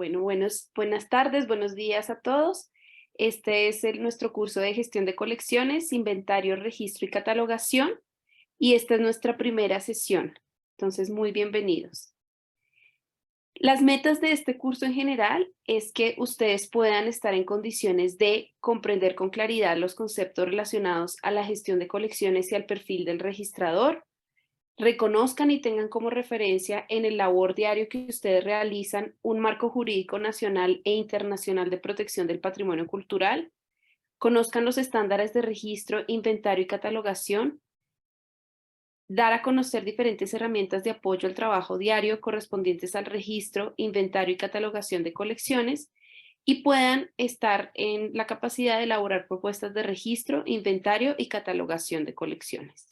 Bueno, buenas tardes, buenos días a todos. Este es nuestro curso de gestión de colecciones, inventario, registro y catalogación, y esta es nuestra primera sesión. Entonces, muy bienvenidos. Las metas de este curso en general es que ustedes puedan estar en condiciones de comprender con claridad los conceptos relacionados a la gestión de colecciones y al perfil del registrador, reconozcan y tengan como referencia en el labor diario que ustedes realizan un marco jurídico nacional e internacional de protección del patrimonio cultural, conozcan los estándares de registro, inventario y catalogación, dar a conocer diferentes herramientas de apoyo al trabajo diario correspondientes al registro, inventario y catalogación de colecciones, y puedan estar en la capacidad de elaborar propuestas de registro, inventario y catalogación de colecciones.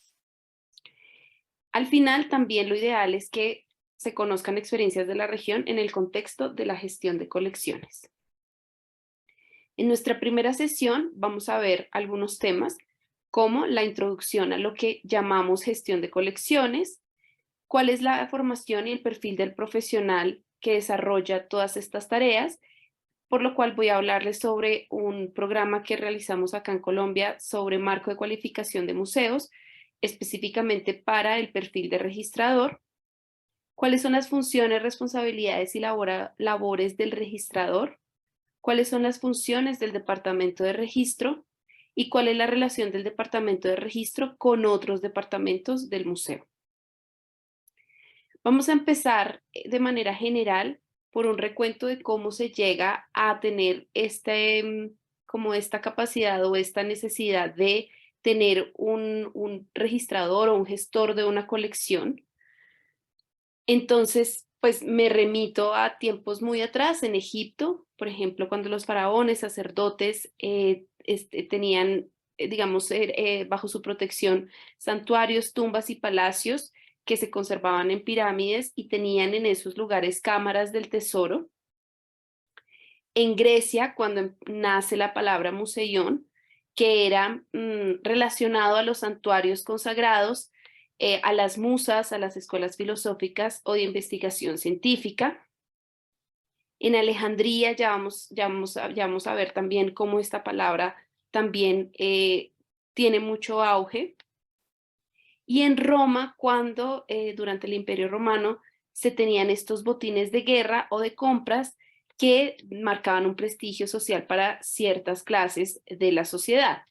Al final, también lo ideal es que se conozcan experiencias de la región en el contexto de la gestión de colecciones. En nuestra primera sesión vamos a ver algunos temas como la introducción a lo que llamamos gestión de colecciones, cuál es la formación y el perfil del profesional que desarrolla todas estas tareas, por lo cual voy a hablarles sobre un programa que realizamos acá en Colombia sobre marco de cualificación de museos, específicamente para el perfil de registrador. ¿Cuáles son las funciones, responsabilidades y labores del registrador? ¿Cuáles son las funciones del departamento de registro? ¿Y cuál es la relación del departamento de registro con otros departamentos del museo? Vamos a empezar de manera general por un recuento de cómo se llega a tener como esta capacidad o esta necesidad de tener un registrador o un gestor de una colección. Entonces, pues me remito a tiempos muy atrás en Egipto, por ejemplo, cuando los faraones, sacerdotes tenían, digamos, bajo su protección santuarios, tumbas y palacios que se conservaban en pirámides y tenían en esos lugares cámaras del tesoro. En Grecia, cuando nace la palabra museión, que era relacionado a los santuarios consagrados, a las musas, a las escuelas filosóficas o de investigación científica. En Alejandría ya vamos a ver también cómo esta palabra también tiene mucho auge. Y en Roma, cuando durante el Imperio Romano se tenían estos botines de guerra o de compras que marcaban un prestigio social para ciertas clases de la sociedad.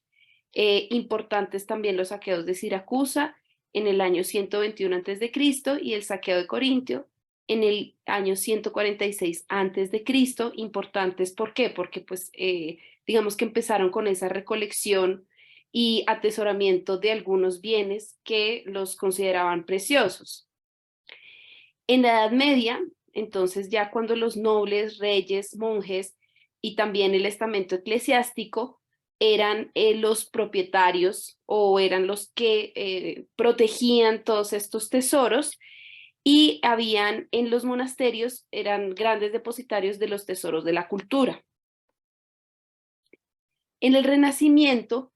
Importantes también los saqueos de Siracusa en el año 121 a.C. y el saqueo de Corintio en el año 146 a.C. Importantes, ¿por qué? Porque pues digamos que empezaron con esa recolección y atesoramiento de algunos bienes que los consideraban preciosos. En la Edad Media, entonces ya cuando los nobles, reyes, monjes y también el estamento eclesiástico eran los propietarios o eran los que protegían todos estos tesoros, y habían en los monasterios, eran grandes depositarios de los tesoros de la cultura. En el Renacimiento,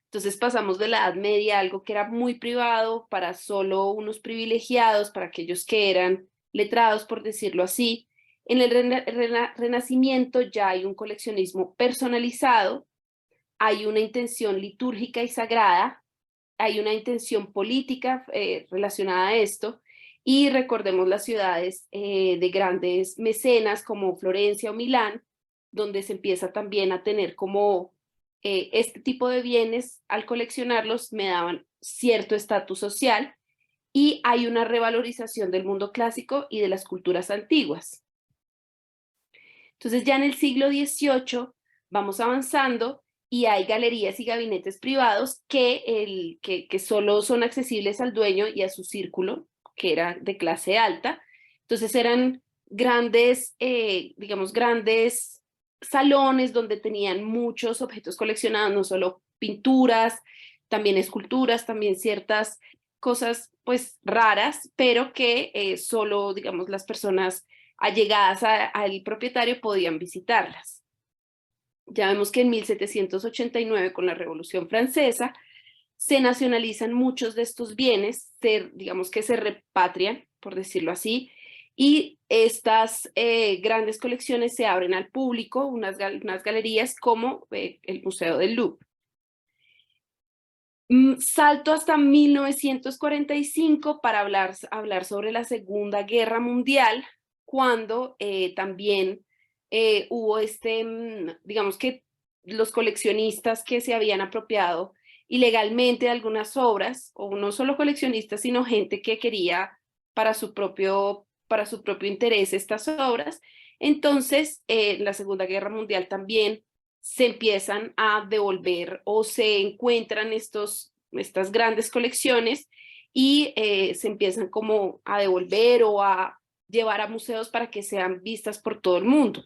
entonces pasamos de la Edad Media a algo que era muy privado para solo unos privilegiados, para aquellos que eran letrados, por decirlo así. En el Renacimiento ya hay un coleccionismo personalizado, hay una intención litúrgica y sagrada, hay una intención política relacionada a esto, y recordemos las ciudades de grandes mecenas como Florencia o Milán, donde se empieza también a tener como este tipo de bienes. Al coleccionarlos me daban cierto estatus social, y hay una revalorización del mundo clásico y de las culturas antiguas. Entonces ya en el siglo XVIII vamos avanzando y hay galerías y gabinetes privados que solo son accesibles al dueño y a su círculo, que era de clase alta. Entonces eran grandes, digamos, grandes salones donde tenían muchos objetos coleccionados, no solo pinturas, también esculturas, también ciertas cosas pues raras, pero que solo, digamos, las personas allegadas al propietario podían visitarlas. Ya vemos que en 1789, con la Revolución Francesa, se nacionalizan muchos de estos bienes, digamos que se repatrian, por decirlo así, Y estas grandes colecciones se abren al público, unas galerías como el Museo del Louvre. Salto hasta 1945 para hablar sobre la Segunda Guerra Mundial, cuando también hubo digamos que los coleccionistas que se habían apropiado ilegalmente de algunas obras, o no solo coleccionistas, sino gente que quería para su propio interés estas obras. Entonces, la Segunda Guerra Mundial también se empiezan a devolver o se encuentran estas grandes colecciones y se empiezan como a devolver o a llevar a museos para que sean vistas por todo el mundo.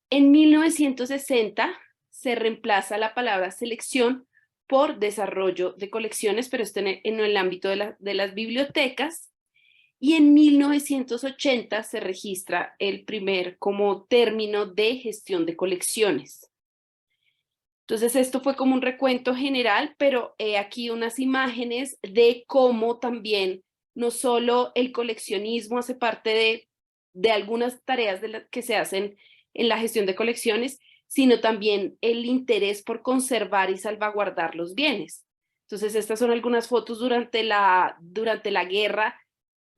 En 1960 se reemplaza la palabra selección por desarrollo de colecciones, pero esto en el ámbito de las bibliotecas. Y en 1980 se registra el primer como término de gestión de colecciones. Entonces esto fue como un recuento general, pero aquí unas imágenes de cómo también no solo el coleccionismo hace parte de algunas tareas que se hacen en la gestión de colecciones, sino también el interés por conservar y salvaguardar los bienes. Entonces estas son algunas fotos durante la guerra,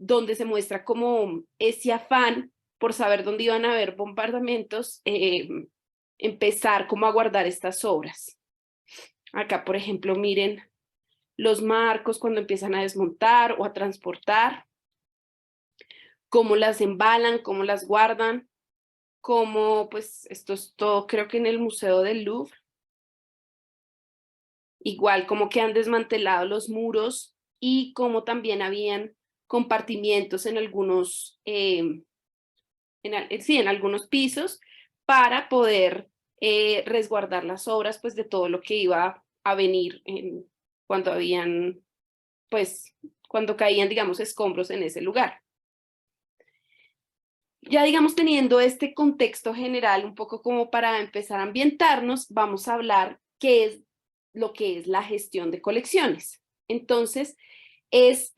donde se muestra como ese afán por saber dónde iban a haber bombardamientos, empezar como a guardar estas obras. Acá, por ejemplo, miren los marcos cuando empiezan a desmontar o a transportar, cómo las embalan, cómo las guardan, cómo, pues esto es todo, creo que en el Museo del Louvre. Igual como que han desmantelado los muros y como también habían compartimientos en algunos, en algunos pisos para poder resguardar las obras pues de todo lo que iba a venir cuando cuando caían, digamos, escombros en ese lugar. Ya, digamos, teniendo este contexto general, un poco como para empezar a ambientarnos, vamos a hablar qué es lo que es la gestión de colecciones. Entonces, es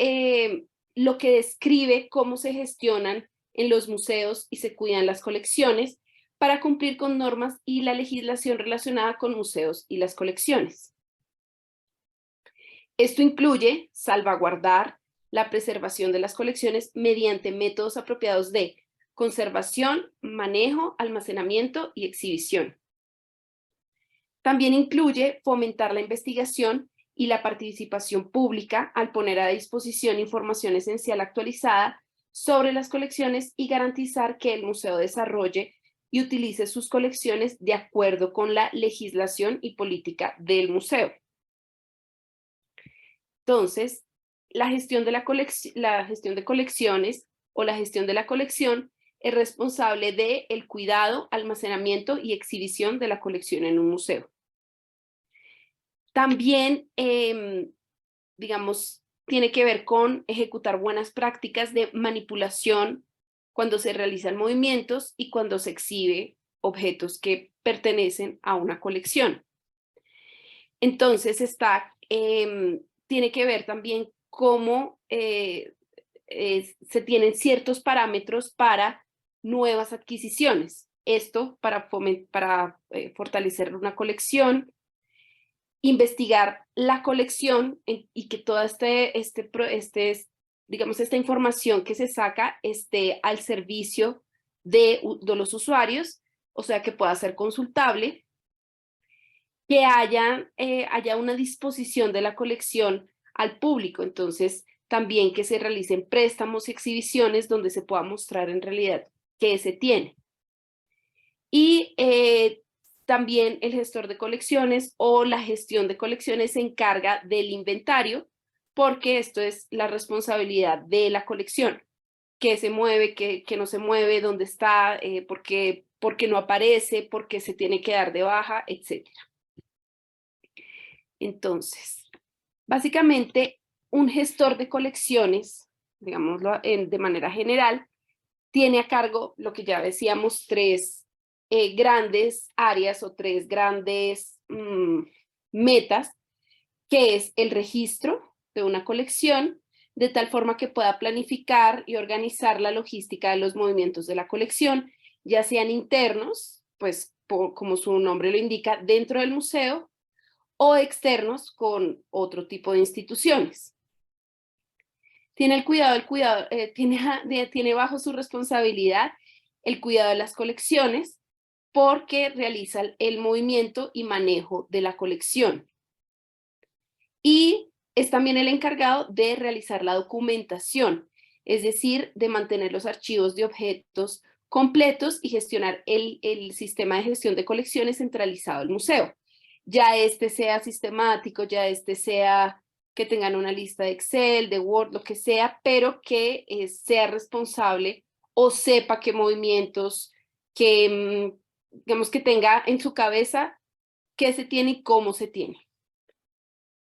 lo que describe cómo se gestionan en los museos y se cuidan las colecciones para cumplir con normas y la legislación relacionada con museos y las colecciones. Esto incluye salvaguardar la preservación de las colecciones mediante métodos apropiados de conservación, manejo, almacenamiento y exhibición. También incluye fomentar la investigación y la participación pública al poner a disposición información esencial actualizada sobre las colecciones y garantizar que el museo desarrolle y utilice sus colecciones de acuerdo con la legislación y política del museo. Entonces, la gestión de colecciones o la gestión de la colección es responsable del cuidado, almacenamiento y exhibición de la colección en un museo. También, digamos, tiene que ver con ejecutar buenas prácticas de manipulación cuando se realizan movimientos y cuando se exhibe objetos que pertenecen a una colección. Entonces, tiene que ver también cómo se tienen ciertos parámetros para nuevas adquisiciones. Esto para fortalecer una colección, investigar la colección y que toda digamos, esta información que se saca esté al servicio de los usuarios, o sea, que pueda ser consultable, que haya una disposición de la colección al público, entonces también que se realicen préstamos y exhibiciones donde se pueda mostrar en realidad qué se tiene. Y también el gestor de colecciones o la gestión de colecciones se encarga del inventario, porque esto es la responsabilidad de la colección. Qué se mueve, qué no se mueve, dónde está, por qué no aparece, por qué se tiene que dar de baja, etc. Entonces, básicamente, un gestor de colecciones, digámoslo de manera general, tiene a cargo lo que ya decíamos, tres grandes áreas o tres grandes metas, que es el registro de una colección, de tal forma que pueda planificar y organizar la logística de los movimientos de la colección, ya sean internos, pues como su nombre lo indica, dentro del museo, o externos con otro tipo de instituciones. Tiene tiene bajo su responsabilidad el cuidado de las colecciones porque realiza el movimiento y manejo de la colección. Y es también el encargado de realizar la documentación, es decir, de mantener los archivos de objetos completos y gestionar el sistema de gestión de colecciones centralizado del museo. Ya este sea sistemático, ya este sea que tengan una lista de Excel, de Word, lo que sea, pero que sea responsable o sepa qué movimientos, que digamos que tenga en su cabeza qué se tiene y cómo se tiene.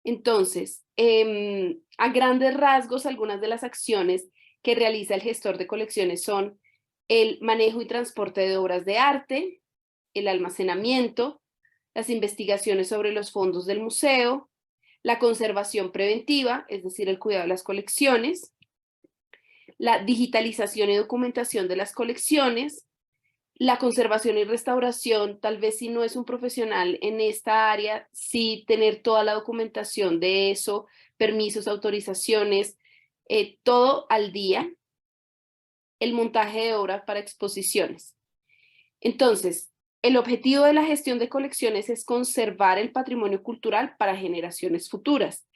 Entonces, a grandes rasgos, algunas de las acciones que realiza el gestor de colecciones son el manejo y transporte de obras de arte, el almacenamiento, las investigaciones sobre los fondos del museo, la conservación preventiva, es decir, el cuidado de las colecciones, la digitalización y documentación de las colecciones, la conservación y restauración, tal vez si no es un profesional en esta área, sí tener toda la documentación de eso, permisos, autorizaciones, todo al día, el montaje de obras para exposiciones. Entonces, el objetivo de la gestión de colecciones es conservar el patrimonio cultural para generaciones futuras,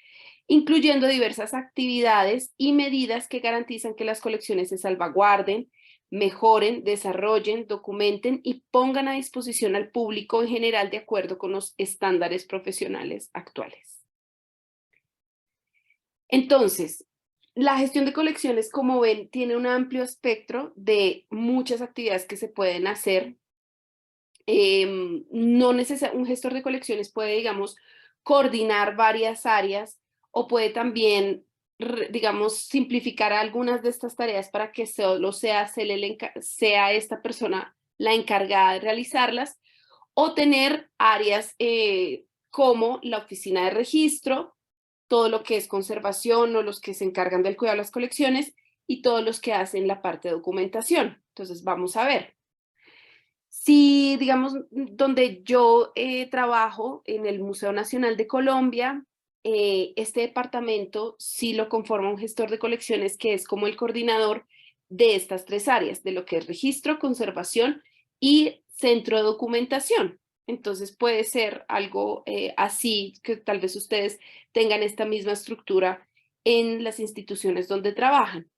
incluyendo diversas actividades y medidas que garantizan que las colecciones se salvaguarden, mejoren, desarrollen, documenten y pongan a disposición al público en general de acuerdo con los estándares profesionales actuales. Entonces, la gestión de colecciones, como ven, tiene un amplio espectro de muchas actividades que se pueden hacer. Un gestor de colecciones puede, digamos, coordinar varias áreas o puede también, digamos, simplificar algunas de estas tareas para que solo sea esta persona la encargada de realizarlas o tener áreas como la oficina de registro, todo lo que es conservación o los que se encargan del cuidado de las colecciones y todos los que hacen la parte de documentación. Entonces, vamos a ver. Si, digamos, donde yo trabajo en el Museo Nacional de Colombia, este departamento sí lo conforma un gestor de colecciones que es como el coordinador de estas tres áreas, de lo que es registro, conservación y centro de documentación. Entonces puede ser algo así, que tal vez ustedes tengan esta misma estructura en las instituciones donde trabajan.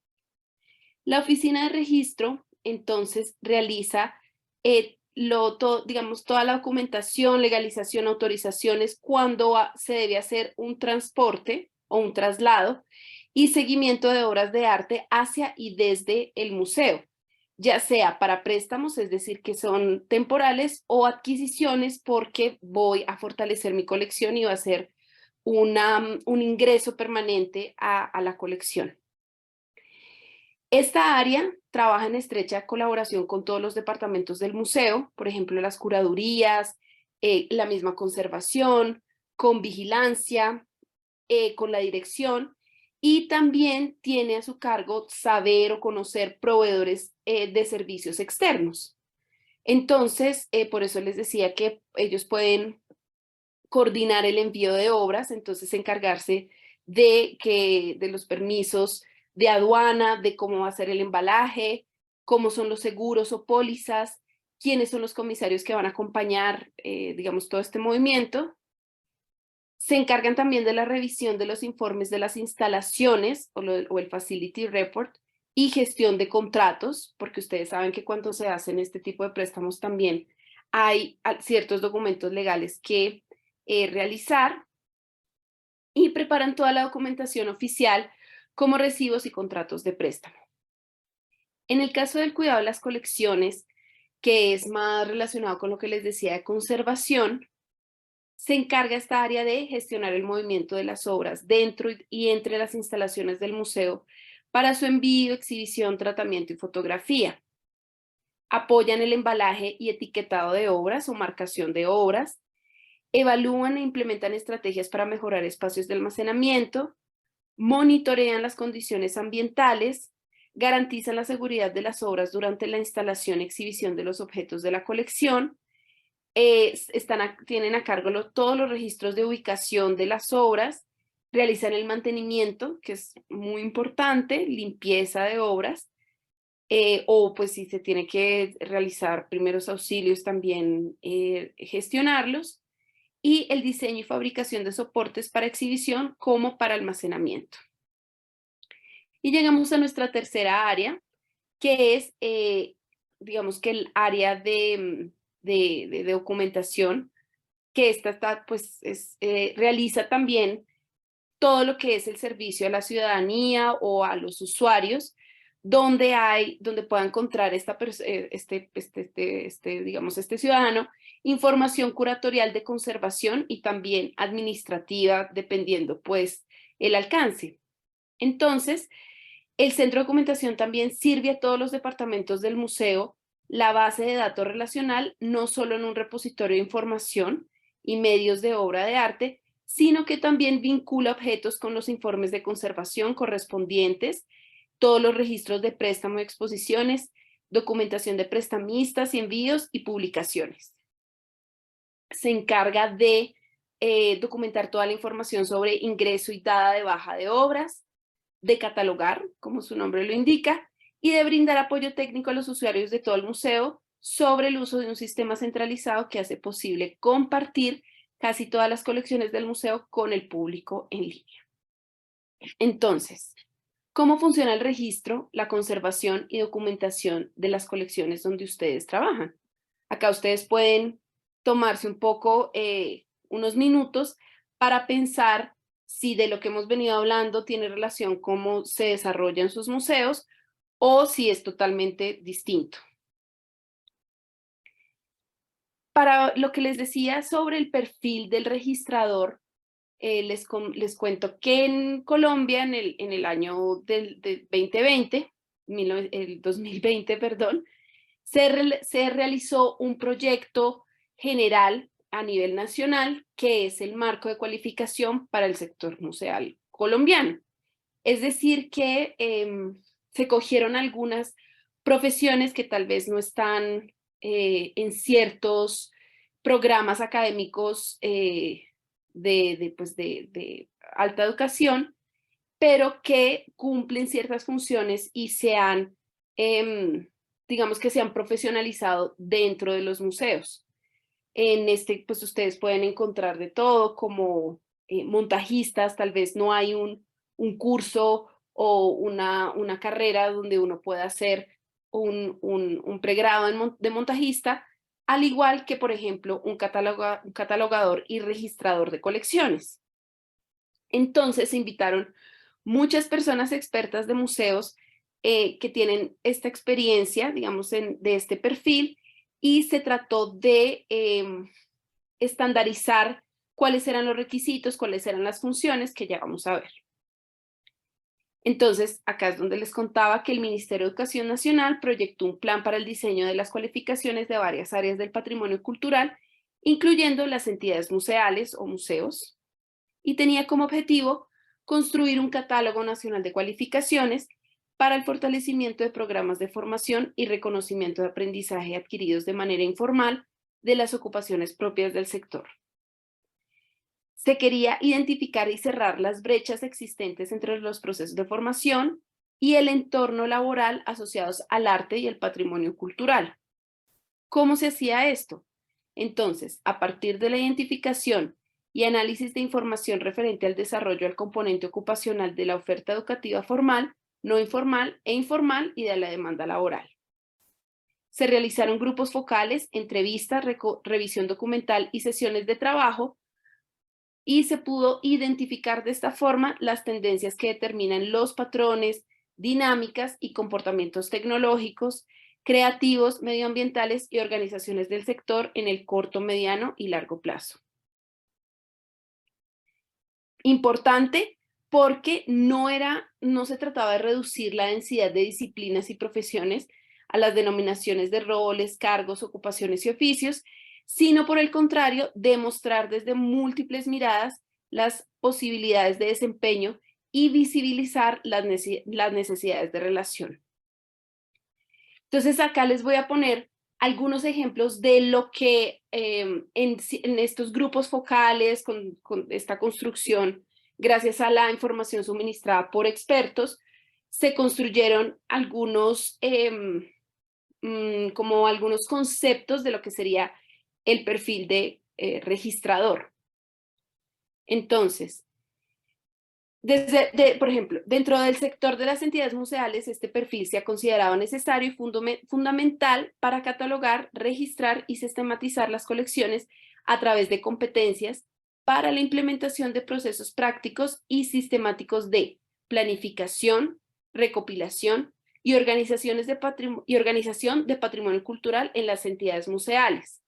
La oficina de registro, entonces, realiza digamos, toda la documentación, legalización, autorizaciones, cuando se debe hacer un transporte o un traslado y seguimiento de obras de arte hacia y desde el museo, ya sea para préstamos, es decir, que son temporales, o adquisiciones porque voy a fortalecer mi colección y va a ser un ingreso permanente a la colección. Esta área trabaja en estrecha colaboración con todos los departamentos del museo, por ejemplo, las curadurías, la misma conservación, con vigilancia, con la dirección, y también tiene a su cargo saber o conocer proveedores de servicios externos. Entonces, por eso les decía que ellos pueden coordinar el envío de obras, entonces encargarse de los permisos de aduana, de cómo va a ser el embalaje, cómo son los seguros o pólizas, quiénes son los comisarios que van a acompañar, digamos, todo este movimiento. Se encargan también de la revisión de los informes de las instalaciones o el Facility Report y gestión de contratos, porque ustedes saben que cuando se hacen este tipo de préstamos también hay ciertos documentos legales que realizar, y preparan toda la documentación oficial como recibos y contratos de préstamo. En el caso del cuidado de las colecciones, que es más relacionado con lo que les decía de conservación, se encarga esta área de gestionar el movimiento de las obras dentro y entre las instalaciones del museo para su envío, exhibición, tratamiento y fotografía. Apoyan el embalaje y etiquetado de obras o marcación de obras, evalúan e implementan estrategias para mejorar espacios de almacenamiento, monitorean las condiciones ambientales, garantizan la seguridad de las obras durante la instalación y exhibición de los objetos de la colección, tienen a cargo todos los registros de ubicación de las obras, realizan el mantenimiento, que es muy importante, limpieza de obras, o pues si se tiene que realizar primeros auxilios también gestionarlos, y el diseño y fabricación de soportes para exhibición como para almacenamiento. Y llegamos a nuestra tercera área, que es, digamos que el área de documentación, que esta está, pues, realiza también todo lo que es el servicio a la ciudadanía o a los usuarios, donde pueda encontrar digamos, este ciudadano información curatorial de conservación y también administrativa, dependiendo pues el alcance. Entonces, el centro de documentación también sirve a todos los departamentos del museo la base de datos relacional, no solo en un repositorio de información y medios de obra de arte, sino que también vincula objetos con los informes de conservación correspondientes, todos los registros de préstamo y exposiciones, documentación de prestamistas y envíos y publicaciones. Se encarga de documentar toda la información sobre ingreso y dada de baja de obras, de catalogar, como su nombre lo indica, y de brindar apoyo técnico a los usuarios de todo el museo sobre el uso de un sistema centralizado que hace posible compartir casi todas las colecciones del museo con el público en línea. Entonces, ¿cómo funciona el registro, la conservación y documentación de las colecciones donde ustedes trabajan? Acá ustedes pueden tomarse un poco, unos minutos para pensar si de lo que hemos venido hablando tiene relación con cómo se desarrollan sus museos o si es totalmente distinto. Para lo que les decía sobre el perfil del registrador, les cuento que en Colombia en el año del 2020, el 2020, perdón, se realizó un proyecto general a nivel nacional que es el marco de cualificación para el sector museal colombiano. Es decir, que se cogieron algunas profesiones que tal vez no están en ciertos programas académicos de alta educación, pero que cumplen ciertas funciones y digamos que se han profesionalizado dentro de los museos. En este, pues ustedes pueden encontrar de todo, como montajistas, tal vez no hay un curso o una carrera donde uno pueda hacer un pregrado de montajista, al igual que, por ejemplo, un catalogador y registrador de colecciones. Entonces se invitaron muchas personas expertas de museos que tienen esta experiencia, digamos, de este perfil, y se trató de estandarizar cuáles eran los requisitos, cuáles eran las funciones que ya vamos a ver. Entonces, acá es donde les contaba que el Ministerio de Educación Nacional proyectó un plan para el diseño de las cualificaciones de varias áreas del patrimonio cultural, incluyendo las entidades museales o museos, y tenía como objetivo construir un catálogo nacional de cualificaciones para el fortalecimiento de programas de formación y reconocimiento de aprendizaje adquiridos de manera informal de las ocupaciones propias del sector. Se quería identificar y cerrar las brechas existentes entre los procesos de formación y el entorno laboral asociados al arte y el patrimonio cultural. ¿Cómo se hacía esto? Entonces, a partir de la identificación y análisis de información referente al desarrollo del componente ocupacional de la oferta educativa formal, no informal e informal y de la demanda laboral. Se realizaron grupos focales, entrevistas, revisión documental y sesiones de trabajo, y se pudo identificar de esta forma las tendencias que determinan los patrones, dinámicas y comportamientos tecnológicos, creativos, medioambientales y organizaciones del sector en el corto, mediano y largo plazo. Importante porque no se trataba de reducir la densidad de disciplinas y profesiones a las denominaciones de roles, cargos, ocupaciones y oficios, sino por el contrario, demostrar desde múltiples miradas las posibilidades de desempeño y visibilizar las necesidades de relación. Entonces acá les voy a poner algunos ejemplos de lo que en estos grupos focales, con esta construcción, gracias a la información suministrada por expertos, se construyeron algunos, como algunos conceptos de lo que sería el perfil de registrador. Entonces, por ejemplo, dentro del sector de las entidades museales, este perfil se ha considerado necesario y fundamental para catalogar, registrar y sistematizar las colecciones a través de competencias para la implementación de procesos prácticos y sistemáticos de planificación, recopilación y organización de patrimonio cultural en las entidades museales.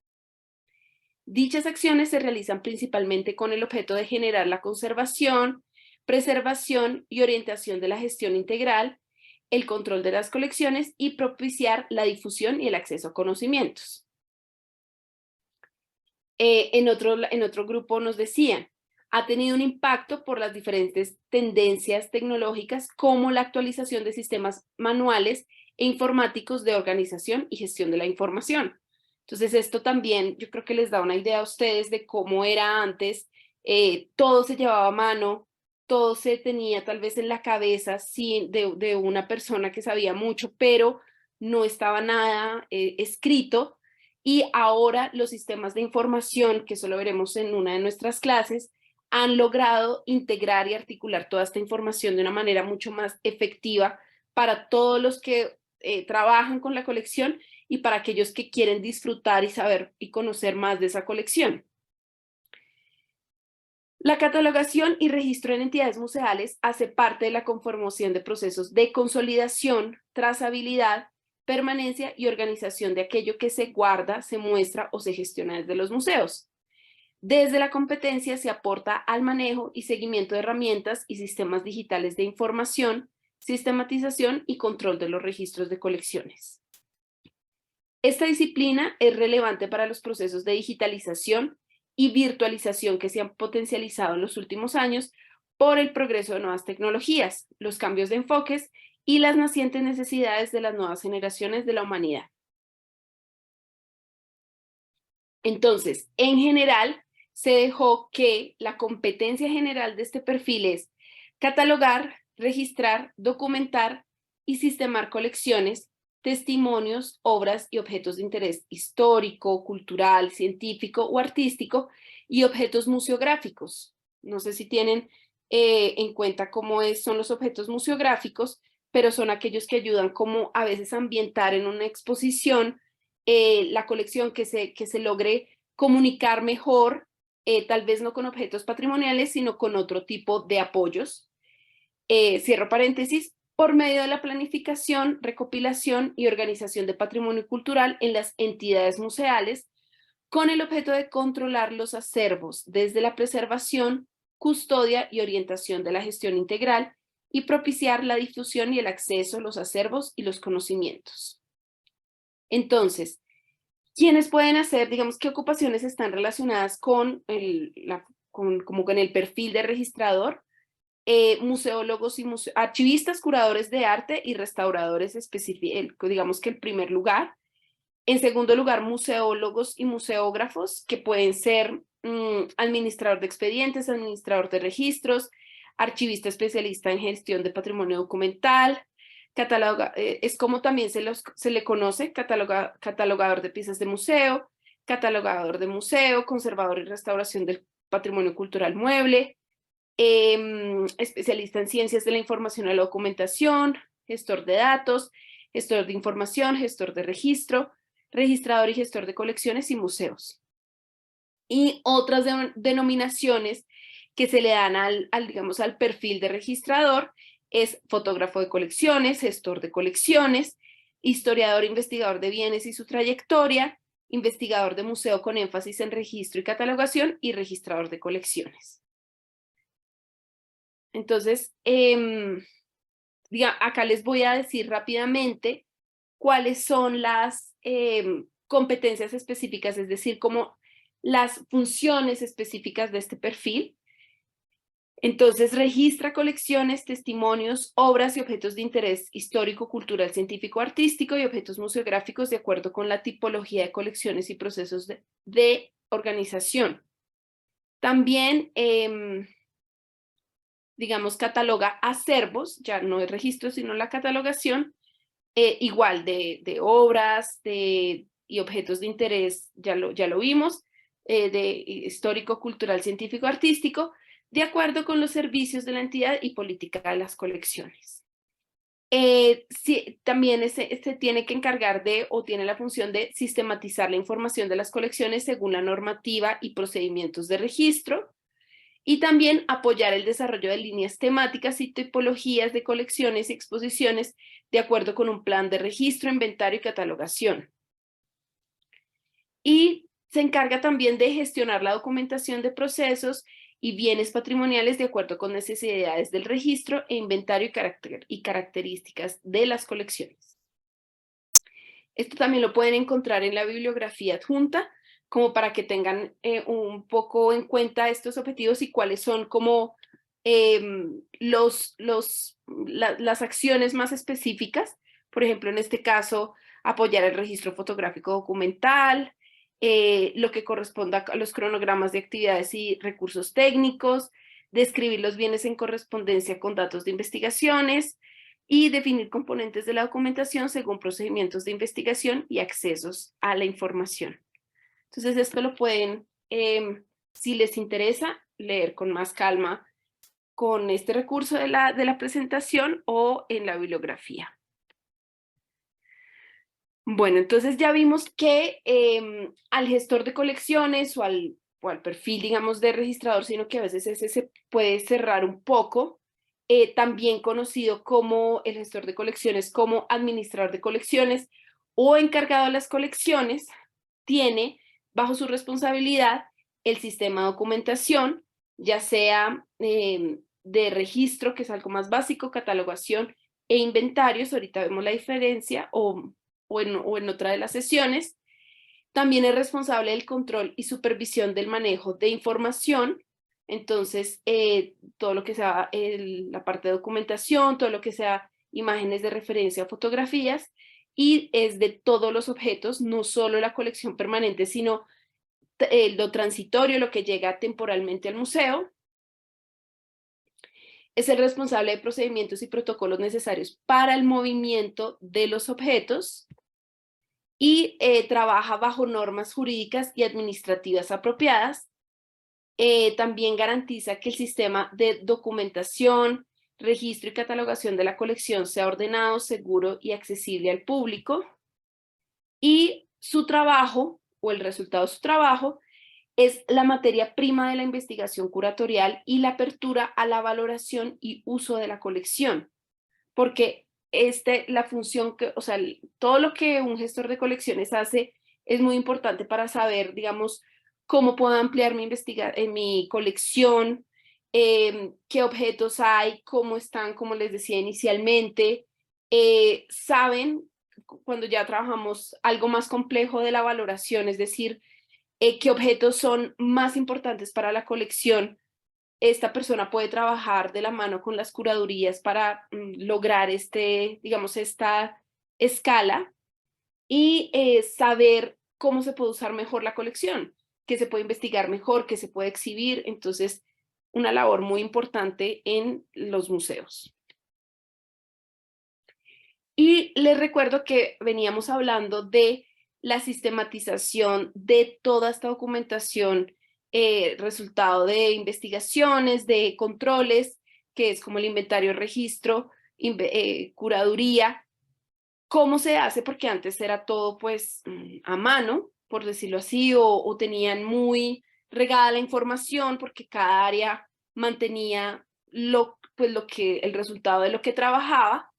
Dichas acciones se realizan principalmente con el objeto de generar la conservación, preservación y orientación de la gestión integral, el control de las colecciones y propiciar la difusión y el acceso a conocimientos. En otro grupo nos decían, ha tenido un impacto por las diferentes tendencias tecnológicas como la actualización de sistemas manuales e informáticos de organización y gestión de la información. Entonces esto también yo creo que les da una idea a ustedes de cómo era antes, todo se llevaba a mano, todo se tenía tal vez en la cabeza de una persona que sabía mucho, pero no estaba nada escrito. Y ahora los sistemas de información, que eso lo veremos en una de nuestras clases, han logrado integrar y articular toda esta información de una manera mucho más efectiva para todos los que trabajan con la colección y para aquellos que quieren disfrutar y saber y conocer más de esa colección. La catalogación y registro en entidades museales hace parte de la conformación de procesos de consolidación, trazabilidad, permanencia y organización de aquello que se guarda, se muestra o se gestiona desde los museos. Desde la competencia se aporta al manejo y seguimiento de herramientas y sistemas digitales de información, sistematización y control de los registros de colecciones. Esta disciplina es relevante para los procesos de digitalización y virtualización que se han potencializado en los últimos años por el progreso de nuevas tecnologías, los cambios de enfoques y las nacientes necesidades de las nuevas generaciones de la humanidad. Entonces, en general, se dejó que la competencia general de este perfil es catalogar, registrar, documentar y sistemar colecciones, testimonios, obras y objetos de interés histórico, cultural, científico o artístico y objetos museográficos. No sé si tienen en cuenta cómo son los objetos museográficos, pero son aquellos que ayudan como a veces a ambientar en una exposición la colección, que se logre comunicar mejor, tal vez no con objetos patrimoniales, sino con otro tipo de apoyos. Cierro paréntesis, por medio de la planificación, recopilación y organización de patrimonio cultural en las entidades museales, con el objeto de controlar los acervos desde la preservación, custodia y orientación de la gestión integral y propiciar la difusión y el acceso a los acervos y los conocimientos. Entonces, ¿quiénes pueden hacer, digamos, qué ocupaciones están relacionadas con como con el perfil de registrador? Museólogos y archivistas, curadores de arte y restauradores, digamos que el primer lugar. En segundo lugar, museólogos y museógrafos, que pueden ser administrador de expedientes, administrador de registros, archivista especialista en gestión de patrimonio documental, es como también se le conoce, catalogador de piezas de museo, catalogador de museo, conservador y restauración del patrimonio cultural mueble, especialista en ciencias de la información y la documentación, gestor de datos, gestor de información, gestor de registro, registrador y gestor de colecciones y museos. Y otras denominaciones que se le dan digamos, al perfil de registrador es fotógrafo de colecciones, gestor de colecciones, historiador e investigador de bienes y su trayectoria, investigador de museo con énfasis en registro y catalogación y registrador de colecciones. Entonces, acá les voy a decir rápidamente cuáles son las competencias específicas, es decir, como las funciones específicas de este perfil. Entonces registra colecciones, testimonios, obras y objetos de interés histórico, cultural, científico, artístico y objetos museográficos de acuerdo con la tipología de colecciones y procesos de organización. También, digamos, cataloga acervos, ya no es registro, sino la catalogación, igual de obras y objetos de interés, ya lo vimos, de histórico, cultural, científico, artístico, de acuerdo con los servicios de la entidad y política de las colecciones. Sí, también se tiene que encargar de, o tiene la función de sistematizar la información de las colecciones según la normativa y procedimientos de registro, y también apoyar el desarrollo de líneas temáticas y tipologías de colecciones y exposiciones de acuerdo con un plan de registro, inventario y catalogación. Y se encarga también de gestionar la documentación de procesos y bienes patrimoniales de acuerdo con necesidades del registro e inventario y características de las colecciones. Esto también lo pueden encontrar en la bibliografía adjunta, como para que tengan un poco en cuenta estos objetivos y cuáles son como las acciones más específicas. Por ejemplo, en este caso, apoyar el registro fotográfico documental, lo que corresponda a los cronogramas de actividades y recursos técnicos, describir los bienes en correspondencia con datos de investigaciones, y definir componentes de la documentación según procedimientos de investigación y accesos a la información. Entonces esto lo pueden, si les interesa, leer con más calma con este recurso de la presentación o en la bibliografía. Bueno, entonces ya vimos que al gestor de colecciones o al perfil, digamos, de registrador, sino que a veces ese se puede cerrar un poco, también conocido como el gestor de colecciones, como administrador de colecciones o encargado de las colecciones, tiene bajo su responsabilidad el sistema de documentación, ya sea de registro, que es algo más básico, catalogación e inventarios, ahorita vemos la diferencia, o en otra de las sesiones. También es responsable del control y supervisión del manejo de información. Entonces, todo lo que sea la parte de documentación, todo lo que sea imágenes de referencia, fotografías, y es de todos los objetos, no solo la colección permanente, sino lo transitorio, lo que llega temporalmente al museo. Es el responsable de procedimientos y protocolos necesarios para el movimiento de los objetos, y trabaja bajo normas jurídicas y administrativas apropiadas. También garantiza que el sistema de documentación, registro y catalogación de la colección sea ordenado, seguro y accesible al público. Y su trabajo, o el resultado de su trabajo, es la materia prima de la investigación curatorial y la apertura a la valoración y uso de la colección. Porque la función o sea, todo lo que un gestor de colecciones hace es muy importante para saber, digamos, cómo puedo ampliar mi colección, qué objetos hay, cómo están, como les decía inicialmente. Saben, cuando ya trabajamos algo más complejo de la valoración, es decir, qué objetos son más importantes para la colección. Esta persona puede trabajar de la mano con las curadurías para lograr digamos, esta escala y saber cómo se puede usar mejor la colección, qué se puede investigar mejor, qué se puede exhibir. Entonces, una labor muy importante en los museos. Y les recuerdo que veníamos hablando de la sistematización de toda esta documentación, resultado de investigaciones, de controles, que es como el inventario, registro, curaduría. ¿Cómo se hace? Porque antes era todo pues a mano, por decirlo así, o tenían muy regada la información porque cada área mantenía el resultado de lo que trabajaba.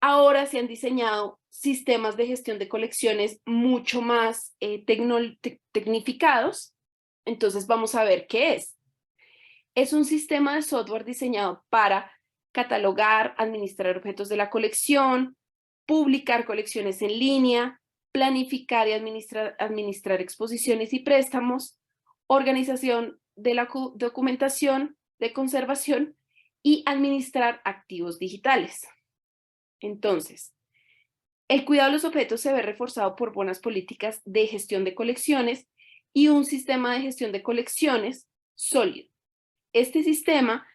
Ahora se han diseñado sistemas de gestión de colecciones mucho más tecnificados. Entonces vamos a ver qué es. Es un sistema de software diseñado para catalogar, administrar objetos de la colección, publicar colecciones en línea, planificar y administrar exposiciones y préstamos, organización de la documentación, de conservación y administrar activos digitales. Entonces, el cuidado de los objetos se ve reforzado por buenas políticas de gestión de colecciones y un sistema de gestión de colecciones sólido. Este sistema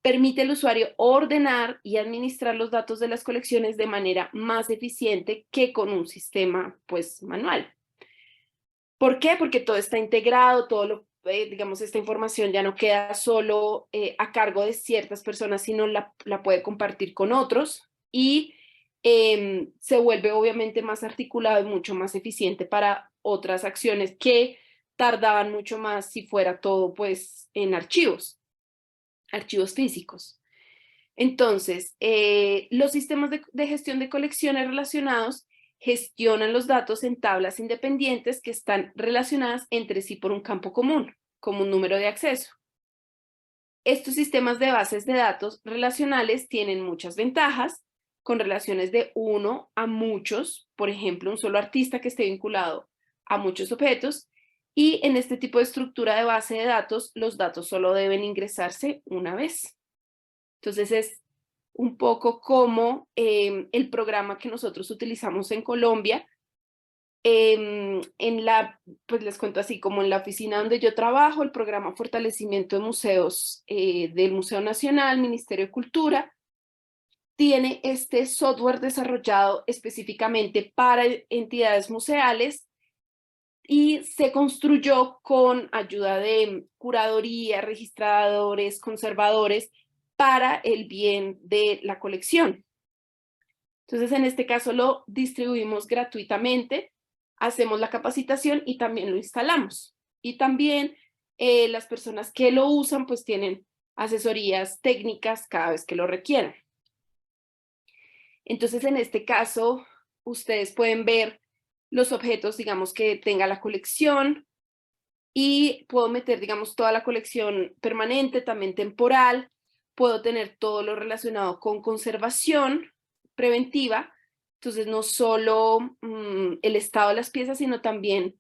permite al usuario ordenar y administrar los datos de las colecciones de manera más eficiente que con un sistema, pues, manual. ¿Por qué? Porque todo está integrado, digamos, esta información ya no queda solo a cargo de ciertas personas, sino la puede compartir con otros y se vuelve obviamente más articulado y mucho más eficiente para otras acciones que tardaban mucho más si fuera todo, pues, en archivos físicos. Entonces, los sistemas de gestión de colecciones relacionados gestionan los datos en tablas independientes que están relacionadas entre sí por un campo común, como un número de acceso. Estos sistemas de bases de datos relacionales tienen muchas ventajas, con relaciones de uno a muchos, por ejemplo, un solo artista que esté vinculado a muchos objetos, y en este tipo de estructura de base de datos, los datos solo deben ingresarse una vez. Entonces es un poco como el programa que nosotros utilizamos en Colombia, pues les cuento así, como en la oficina donde yo trabajo, el programa Fortalecimiento de Museos del Museo Nacional, Ministerio de Cultura, tiene este software desarrollado específicamente para entidades museales y se construyó con ayuda de curaduría, registradores, conservadores, para el bien de la colección. Entonces, en este caso lo distribuimos gratuitamente, hacemos la capacitación y también lo instalamos. Y también las personas que lo usan pues tienen asesorías técnicas cada vez que lo requieran. Entonces, en este caso, ustedes pueden ver los objetos, digamos, que tenga la colección y puedo meter, digamos, toda la colección permanente, también temporal. Puedo tener todo lo relacionado con conservación preventiva. Entonces, no solo el estado de las piezas, sino también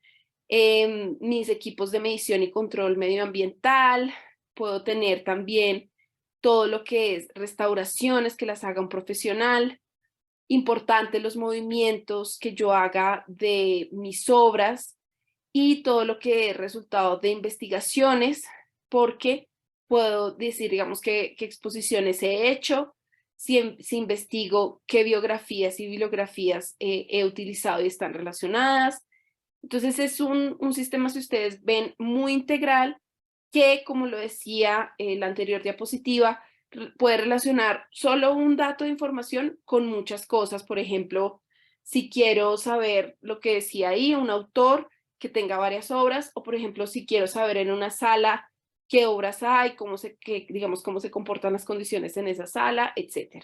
mis equipos de medición y control medioambiental. Puedo tener también todo lo que es restauraciones, que las haga un profesional. Importante los movimientos que yo haga de mis obras y todo lo que es resultado de investigaciones, porque puedo decir, digamos, qué exposiciones he hecho, si investigo qué biografías y bibliografías he utilizado y están relacionadas. Entonces es un sistema, si ustedes ven, muy integral que, como lo decía en la anterior diapositiva, puede relacionar solo un dato de información con muchas cosas. Por ejemplo, si quiero saber lo que decía ahí, un autor que tenga varias obras, o por ejemplo, si quiero saber en una sala qué obras hay, digamos, cómo se comportan las condiciones en esa sala, etc.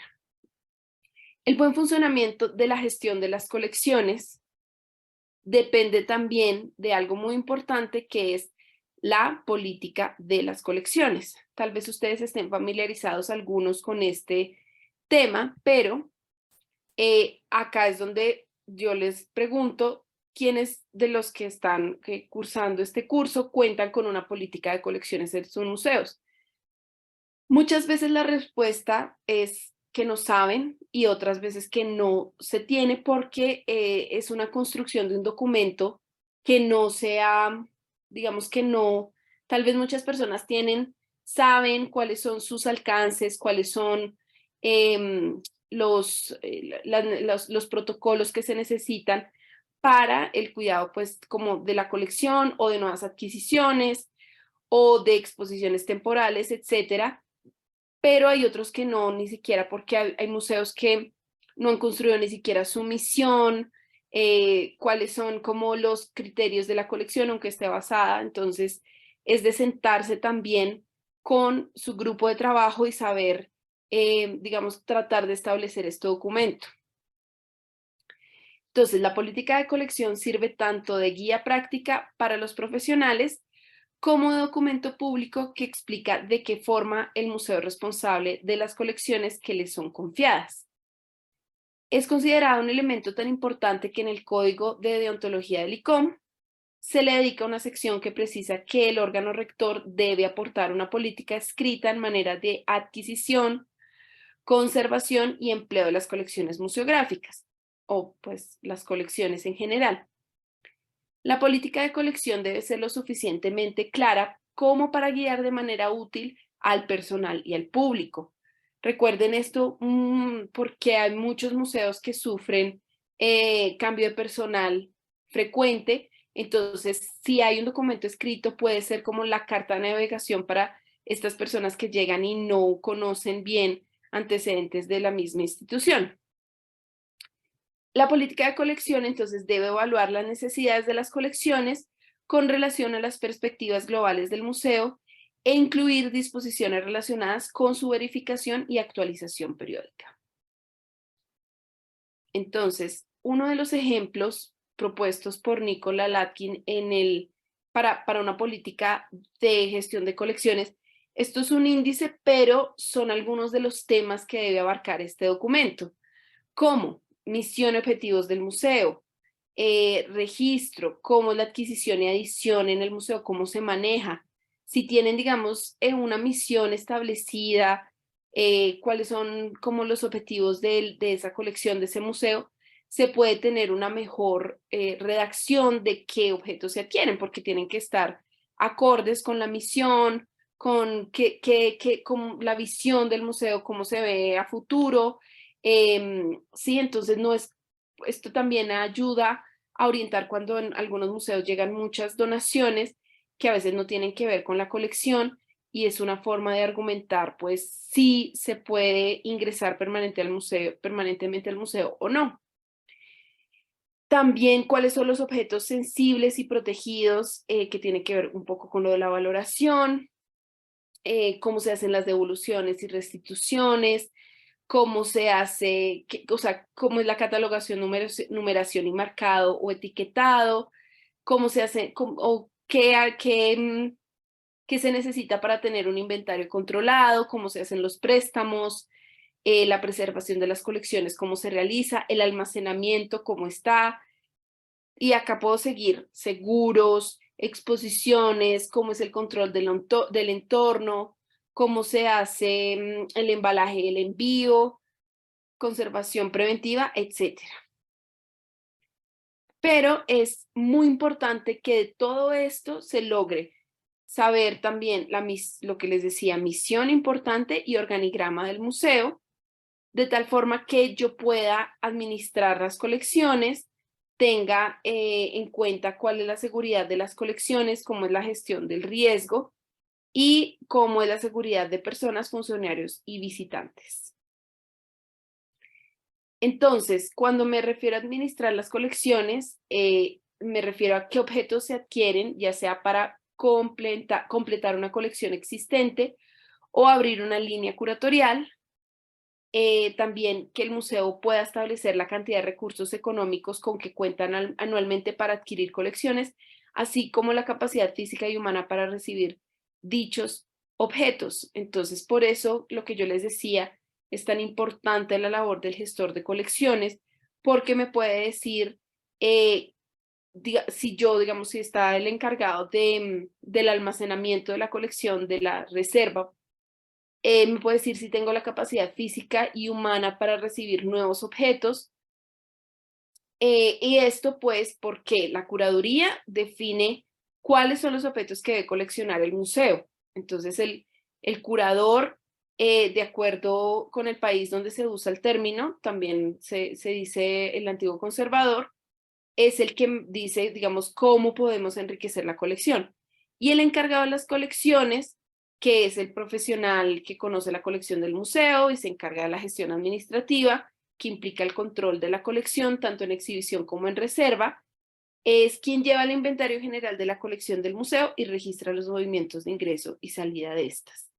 El buen funcionamiento de la gestión de las colecciones depende también de algo muy importante, que es la política de las colecciones. Tal vez ustedes estén familiarizados algunos con este tema, pero acá es donde yo les pregunto, ¿quiénes de los que están cursando este curso cuentan con una política de colecciones en sus museos? Muchas veces la respuesta es que no saben y otras veces que no se tiene, porque es una construcción de un documento que no sea, digamos que no, tal vez muchas personas saben cuáles son sus alcances, cuáles son los protocolos que se necesitan para el cuidado, pues, como de la colección o de nuevas adquisiciones o de exposiciones temporales, etcétera. Pero hay otros que no, ni siquiera, porque hay museos que no han construido ni siquiera su misión, cuáles son como los criterios de la colección, aunque esté basada. Entonces, es de sentarse también con su grupo de trabajo y saber, digamos, tratar de establecer este documento. Entonces, la política de colección sirve tanto de guía práctica para los profesionales como de documento público que explica de qué forma el museo es responsable de las colecciones que le son confiadas. Es considerado un elemento tan importante que en el Código de Deontología del ICOM se le dedica una sección que precisa que el órgano rector debe aportar una política escrita en manera de adquisición, conservación y empleo de las colecciones museográficas, o pues las colecciones en general. La política de colección debe ser lo suficientemente clara como para guiar de manera útil al personal y al público. Recuerden esto porque hay muchos museos que sufren cambio de personal frecuente. Entonces, si hay un documento escrito, puede ser como la carta de navegación para estas personas que llegan y no conocen bien antecedentes de la misma institución. La política de colección entonces debe evaluar las necesidades de las colecciones con relación a las perspectivas globales del museo e incluir disposiciones relacionadas con su verificación y actualización periódica. Entonces, uno de los ejemplos propuestos por Nicola Latkin para una política de gestión de colecciones, esto es un índice, pero son algunos de los temas que debe abarcar este documento. ¿Cómo? Misión y objetivos del museo, registro, cómo es la adquisición y adición en el museo, cómo se maneja, si tienen, digamos, una misión establecida, cuáles son como los objetivos de esa colección, de ese museo, se puede tener una mejor redacción de qué objetos se adquieren, porque tienen que estar acordes con la misión, con con la visión del museo, cómo se ve a futuro. Sí, entonces esto también ayuda a orientar cuando en algunos museos llegan muchas donaciones que a veces no tienen que ver con la colección y es una forma de argumentar, pues, si se puede ingresar permanentemente al museo o no. También cuáles son los objetos sensibles y protegidos, que tiene que ver un poco con lo de la valoración, cómo se hacen las devoluciones y restituciones, cómo se hace, o sea, cómo es la catalogación, numeración y marcado o etiquetado, cómo se hace, o qué se necesita para tener un inventario controlado, cómo se hacen los préstamos, la preservación de las colecciones, cómo se realiza, el almacenamiento, cómo está. Y acá puedo seguir seguros, exposiciones, cómo es el control del entorno, cómo se hace el embalaje, el envío, conservación preventiva, etcétera. Pero es muy importante que de todo esto se logre saber también lo que les decía, misión importante y organigrama del museo, de tal forma que yo pueda administrar las colecciones, tenga en cuenta cuál es la seguridad de las colecciones, cómo es la gestión del riesgo y cómo es la seguridad de personas, funcionarios y visitantes. Entonces, cuando me refiero a administrar las colecciones, me refiero a qué objetos se adquieren, ya sea para completar una colección existente o abrir una línea curatorial. También que el museo pueda establecer la cantidad de recursos económicos con que cuentan anualmente para adquirir colecciones, así como la capacidad física y humana para recibir dichos objetos. Entonces, por eso lo que yo les decía, es tan importante la labor del gestor de colecciones, porque me puede decir, si está el encargado del almacenamiento de la colección, de la reserva, me puede decir si tengo la capacidad física y humana para recibir nuevos objetos. Y esto pues porque la curaduría define cuáles son los objetos que debe coleccionar el museo. Entonces el curador, de acuerdo con el país donde se usa el término, también se dice el antiguo conservador, es el que dice, digamos, cómo podemos enriquecer la colección. Y el encargado de las colecciones, que es el profesional que conoce la colección del museo y se encarga de la gestión administrativa, que implica el control de la colección, tanto en exhibición como en reserva, es quien lleva el inventario general de la colección del museo y registra los movimientos de ingreso y salida de estas.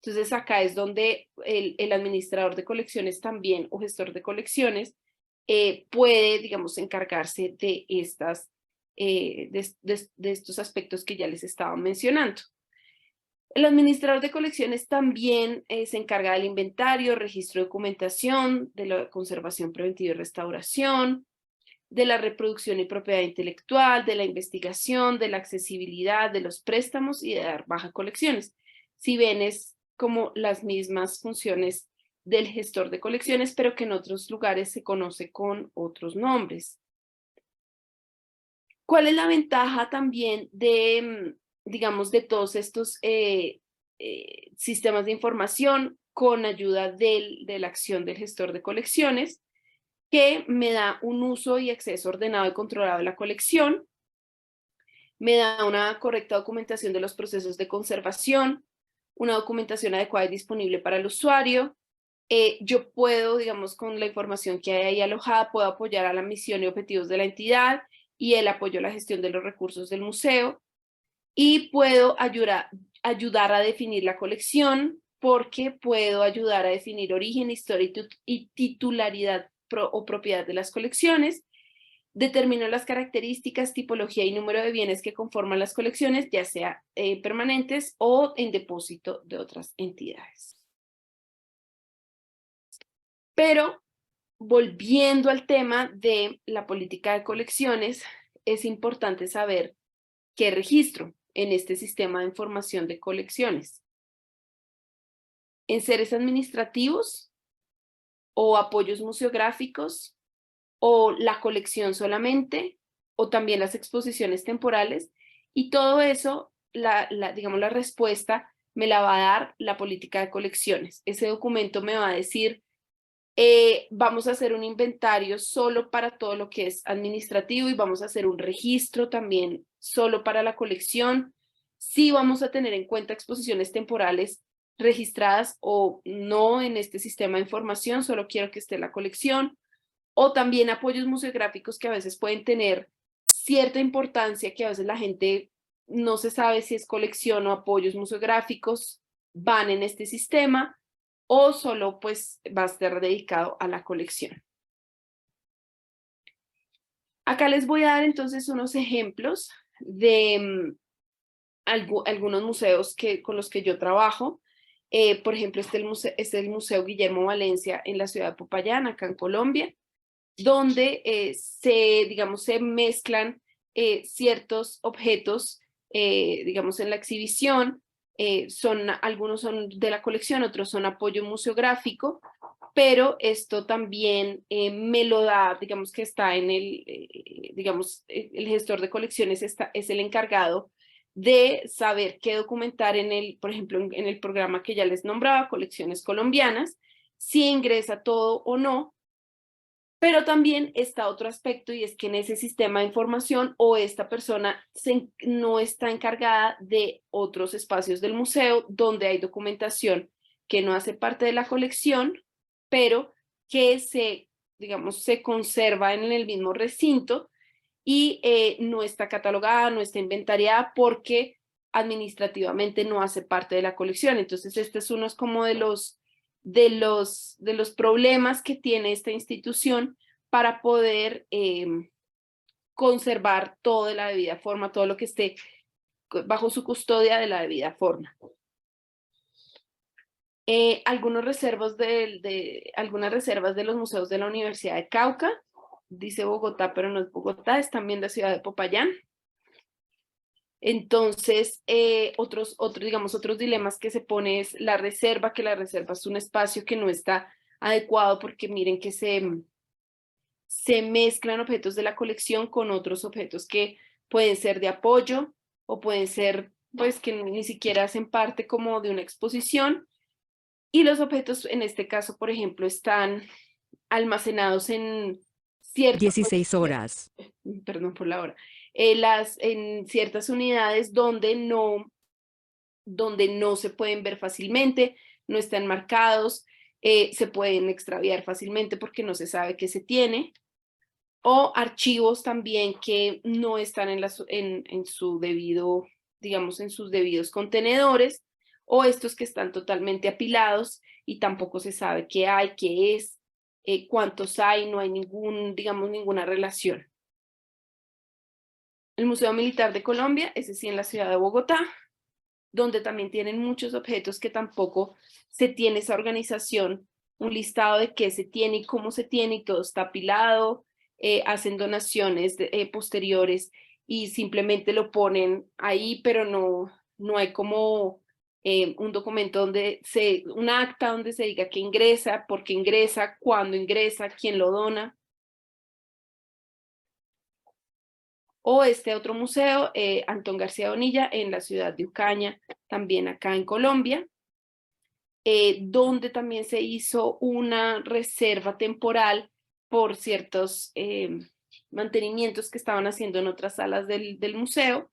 Entonces acá es donde el administrador de colecciones también, o gestor de colecciones, puede, digamos, encargarse de estos aspectos que ya les estaba mencionando. El administrador de colecciones también se encarga del inventario, registro de documentación, de la conservación preventiva y restauración, de la reproducción y propiedad intelectual, de la investigación, de la accesibilidad, de los préstamos y de dar baja colecciones. Si ven, es como las mismas funciones del gestor de colecciones, pero que en otros lugares se conoce con otros nombres. ¿Cuál es la ventaja también de, digamos, de todos estos sistemas de información con ayuda de la acción del gestor de colecciones? Que me da un uso y acceso ordenado y controlado de la colección, me da una correcta documentación de los procesos de conservación, una documentación adecuada y disponible para el usuario. Yo puedo, digamos, con la información que hay ahí alojada, puedo apoyar a la misión y objetivos de la entidad y el apoyo a la gestión de los recursos del museo. Y puedo ayudar a definir la colección porque puedo ayudar a definir origen, historia y titularidad o propiedad de las colecciones. Determino las características, tipología y número de bienes que conforman las colecciones, ya sea permanentes o en depósito de otras entidades. Pero volviendo al tema de la política de colecciones, es importante saber qué registro en este sistema de información de colecciones. Enseres administrativos o apoyos museográficos o la colección solamente o también las exposiciones temporales, y todo eso, digamos, la respuesta me la va a dar la política de colecciones. Ese documento me va a decir, vamos a hacer un inventario solo para todo lo que es administrativo y vamos a hacer un registro también solo para la colección. Sí vamos a tener en cuenta exposiciones temporales registradas o no en este sistema de información, solo quiero que esté la colección. O también apoyos museográficos que a veces pueden tener cierta importancia, que a veces la gente no se sabe si es colección o apoyos museográficos, van en este sistema, o solo pues va a estar dedicado a la colección. Acá les voy a dar entonces unos ejemplos de algunos museos con los que yo trabajo. Por ejemplo, este es el Museo Guillermo Valencia en la ciudad de Popayán, acá en Colombia, donde digamos, se mezclan ciertos objetos, digamos, en la exhibición. Algunos son de la colección, otros son apoyo museográfico, pero esto también me lo da, digamos que está en digamos, el gestor de colecciones es el encargado de saber qué documentar por ejemplo, en el programa que ya les nombraba, Colecciones Colombianas, si ingresa todo o no. Pero también está otro aspecto, y es que en ese sistema de información o esta persona no está encargada de otros espacios del museo donde hay documentación que no hace parte de la colección, pero que digamos, se conserva en el mismo recinto y no está catalogada, no está inventariada porque administrativamente no hace parte de la colección. Entonces este es uno como de los problemas que tiene esta institución para poder conservar todo de la debida forma, todo lo que esté bajo su custodia de la debida forma. Algunas reservas de los museos de la Universidad de Cauca, dice Bogotá, pero no es Bogotá, es también la ciudad de Popayán. Entonces, otros dilemas que se pone es la reserva, que la reserva es un espacio que no está adecuado porque miren que se mezclan objetos de la colección con otros objetos que pueden ser de apoyo o pueden ser, pues, que ni siquiera hacen parte como de una exposición. Y los objetos, en este caso, por ejemplo, están almacenados en 16 horas. Perdón por la hora. En ciertas unidades donde no se pueden ver fácilmente, no están marcados, se pueden extraviar fácilmente porque no se sabe qué se tiene, o archivos también que no están en su debido, digamos, en sus debidos contenedores, o estos que están totalmente apilados y tampoco se sabe qué hay, qué es, cuántos hay, no hay ninguna relación. El Museo Militar de Colombia, ese sí en la ciudad de Bogotá, donde también tienen muchos objetos que tampoco se tiene esa organización, un listado de qué se tiene y cómo se tiene, y todo está apilado, hacen donaciones posteriores y simplemente lo ponen ahí, pero no hay como un documento un acta donde se diga que ingresa, por qué ingresa, cuándo ingresa, quién lo dona. O este otro museo, Antón García Bonilla, en la ciudad de Ucaña, también acá en Colombia, donde también se hizo una reserva temporal por ciertos mantenimientos que estaban haciendo en otras salas del museo,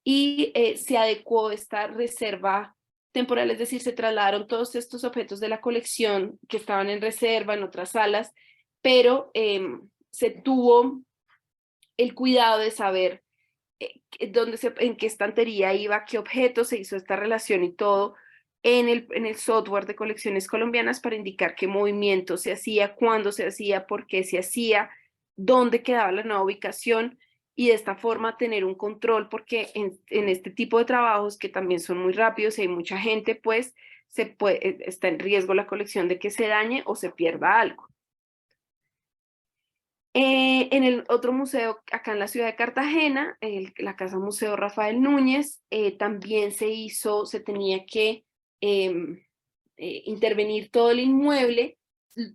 y se adecuó esta reserva temporal, es decir, se trasladaron todos estos objetos de la colección que estaban en reserva en otras salas, pero se tuvo el cuidado de saber en qué estantería iba, qué objeto, se hizo esta relación y todo en el software de colecciones colombianas para indicar qué movimiento se hacía, cuándo se hacía, por qué se hacía, dónde quedaba la nueva ubicación, y de esta forma tener un control, porque en este tipo de trabajos que también son muy rápidos y hay mucha gente, pues está en riesgo la colección de que se dañe o se pierda algo. En el otro museo, acá en la ciudad de Cartagena, la Casa Museo Rafael Núñez, también se tenía que intervenir todo el inmueble,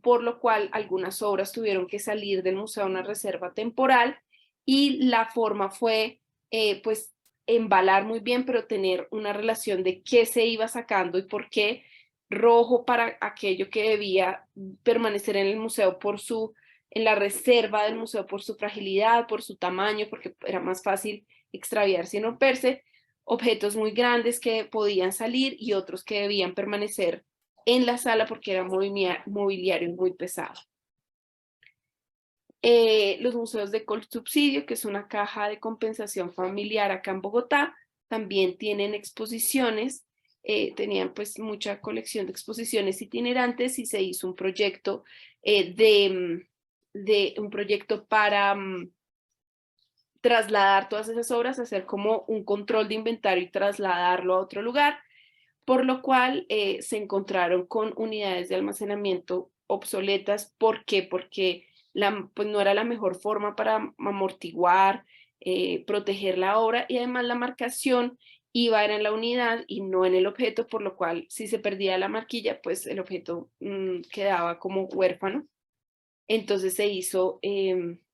por lo cual algunas obras tuvieron que salir del museo a una reserva temporal, y la forma fue, pues, embalar muy bien, pero tener una relación de qué se iba sacando y por qué. Rojo para aquello que debía permanecer en el museo en la reserva del museo por su fragilidad, por su tamaño, porque era más fácil extraviarse y romperse, objetos muy grandes que podían salir y otros que debían permanecer en la sala porque era mobiliario muy pesado. Los museos de Colsubsidio, que es una caja de compensación familiar acá en Bogotá, también tienen exposiciones, tenían pues mucha colección de exposiciones itinerantes, y se hizo un proyecto un proyecto para trasladar todas esas obras, hacer como un control de inventario y trasladarlo a otro lugar, por lo cual se encontraron con unidades de almacenamiento obsoletas. ¿Por qué? Porque pues no era la mejor forma para amortiguar, proteger la obra, y además la marcación iba en la unidad y no en el objeto, por lo cual si se perdía la marquilla, pues el objeto quedaba como huérfano. Entonces se hizo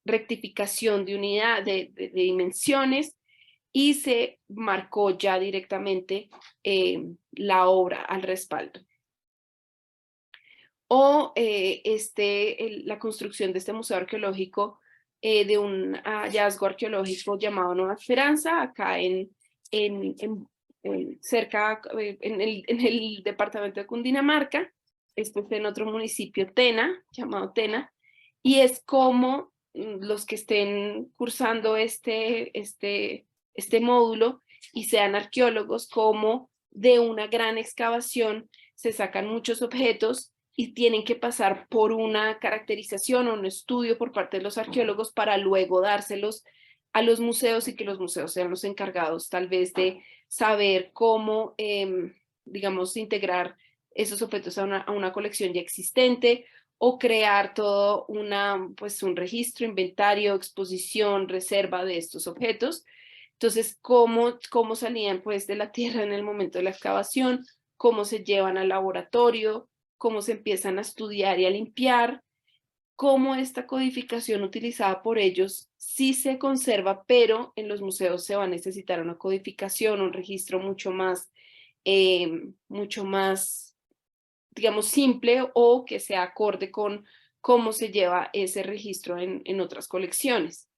rectificación de unidad, de dimensiones, y se marcó ya directamente la obra al respaldo. O la construcción de este museo arqueológico, de un hallazgo arqueológico llamado Nueva Esperanza, acá cerca, en el departamento de Cundinamarca. Esto es en otro municipio, Tena, llamado Tena, y es como los que estén cursando este módulo y sean arqueólogos, como de una gran excavación se sacan muchos objetos y tienen que pasar por una caracterización o un estudio por parte de los arqueólogos para luego dárselos a los museos, y que los museos sean los encargados tal vez de saber cómo, digamos, integrar esos objetos a una colección ya existente, o crear todo pues un registro, inventario, exposición, reserva de estos objetos. Entonces, cómo salían pues de la tierra en el momento de la excavación, cómo se llevan al laboratorio, cómo se empiezan a estudiar y a limpiar, cómo esta codificación utilizada por ellos sí se conserva, pero en los museos se va a necesitar una codificación, un registro mucho más, digamos, simple, o que sea acorde con cómo se lleva ese registro en otras colecciones.